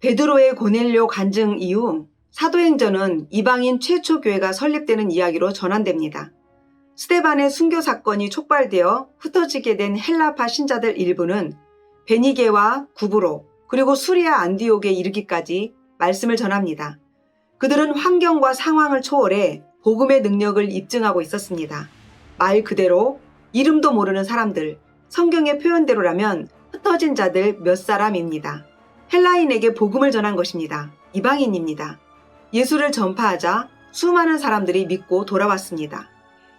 베드로의 고넬료 간증 이후 사도행전은 이방인 최초 교회가 설립되는 이야기로 전환됩니다. 스데반의 순교 사건이 촉발되어 흩어지게 된 헬라파 신자들 일부는 베니게와 구브로 그리고 수리아 안디옥에 이르기까지 말씀을 전합니다. 그들은 환경과 상황을 초월해 복음의 능력을 입증하고 있었습니다. 말 그대로 이름도 모르는 사람들, 성경의 표현대로라면 흩어진 자들 몇 사람입니다. 헬라인에게 복음을 전한 것입니다. 이방인입니다. 예수를 전파하자 수많은 사람들이 믿고 돌아왔습니다.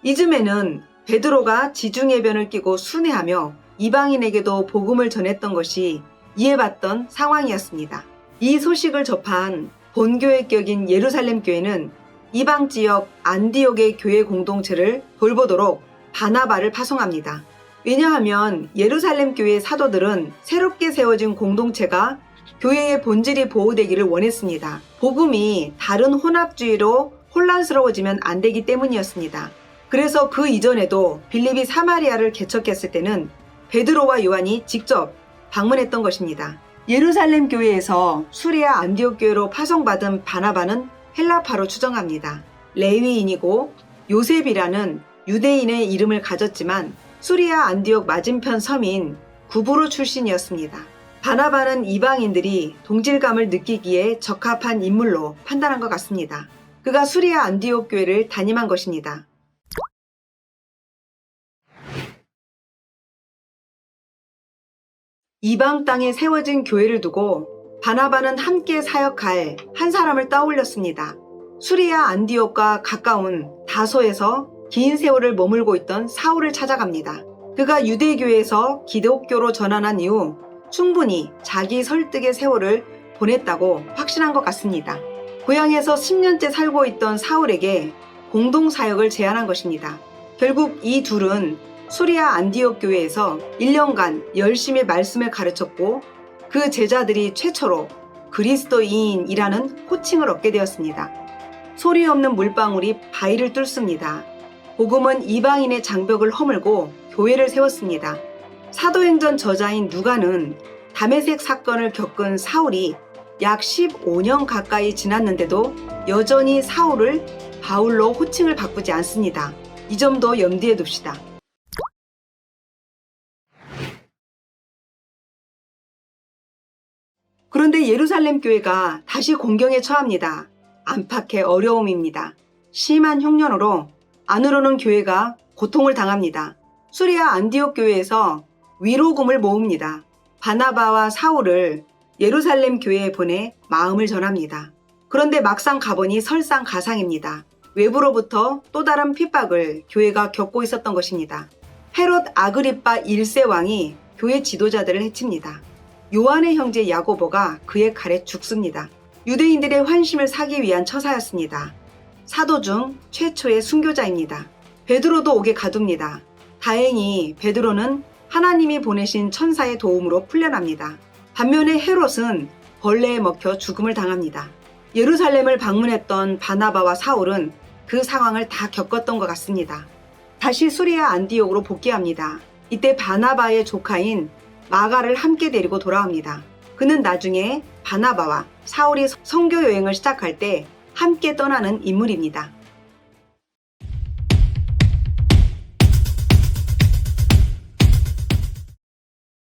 이쯤에는 베드로가 지중해변을 끼고 순회하며 이방인에게도 복음을 전했던 것이 이해받던 상황이었습니다. 이 소식을 접한 본교의 격인 예루살렘 교회는 이방 지역 안디옥의 교회 공동체를 돌보도록 바나바를 파송합니다. 왜냐하면 예루살렘 교회의 사도들은 새롭게 세워진 공동체가 교회의 본질이 보호되기를 원했습니다. 복음이 다른 혼합주의로 혼란스러워지면 안 되기 때문이었습니다. 그래서 그 이전에도 빌립이 사마리아를 개척했을 때는 베드로와 요한이 직접 방문했던 것입니다. 예루살렘 교회에서 수리아 안디옥 교회로 파송받은 바나바는 헬라파로 추정합니다. 레위인이고 요셉이라는 유대인의 이름을 가졌지만 수리아 안디옥 맞은편 섬인 구브로 출신이었습니다. 바나바는 이방인들이 동질감을 느끼기에 적합한 인물로 판단한 것 같습니다. 그가 수리아 안디옥 교회를 담임한 것입니다. 이방 땅에 세워진 교회를 두고 바나바는 함께 사역할 한 사람을 떠올렸습니다. 수리아 안디옥과 가까운 다소에서 긴 세월을 머물고 있던 사울을 찾아갑니다. 그가 유대교에서 기독교로 전환한 이후 충분히 자기 설득의 세월을 보냈다고 확신한 것 같습니다. 고향에서 10년째 살고 있던 사울에게 공동사역을 제안한 것입니다. 결국 이 둘은 수리아 안디옥 교회에서 1년간 열심히 말씀을 가르쳤고 그 제자들이 최초로 그리스도인이라는 호칭을 얻게 되었습니다. 소리 없는 물방울이 바위를 뚫습니다. 복음은 이방인의 장벽을 허물고 교회를 세웠습니다. 사도행전 저자인 누가는 다메섹 사건을 겪은 사울이 약 15년 가까이 지났는데도 여전히 사울을 바울로 호칭을 바꾸지 않습니다. 이 점도 염두에 둡시다. 그런데 예루살렘 교회가 다시 공경에 처합니다. 안팎의 어려움입니다. 심한 흉년으로 안으로는 교회가 고통을 당합니다. 수리아 안디옥 교회에서 위로금을 모읍니다. 바나바와 사울을 예루살렘 교회에 보내 마음을 전합니다. 그런데 막상 가보니 설상가상입니다. 외부로부터 또 다른 핍박을 교회가 겪고 있었던 것입니다. 헤롯 아그리빠 1세 왕이 교회 지도자들을 해칩니다. 요한의 형제 야고보가 그의 칼에 죽습니다. 유대인들의 환심을 사기 위한 처사였습니다. 사도 중 최초의 순교자입니다. 베드로도 옥에 가둡니다. 다행히 베드로는 하나님이 보내신 천사의 도움으로 풀려납니다. 반면에 헤롯은 벌레에 먹혀 죽음을 당합니다. 예루살렘을 방문했던 바나바와 사울은 그 상황을 다 겪었던 것 같습니다. 다시 수리아 안디옥으로 복귀합니다. 이때 바나바의 조카인 마가를 함께 데리고 돌아옵니다. 그는 나중에 바나바와 사울이 선교 여행을 시작할 때 함께 떠나는 인물입니다.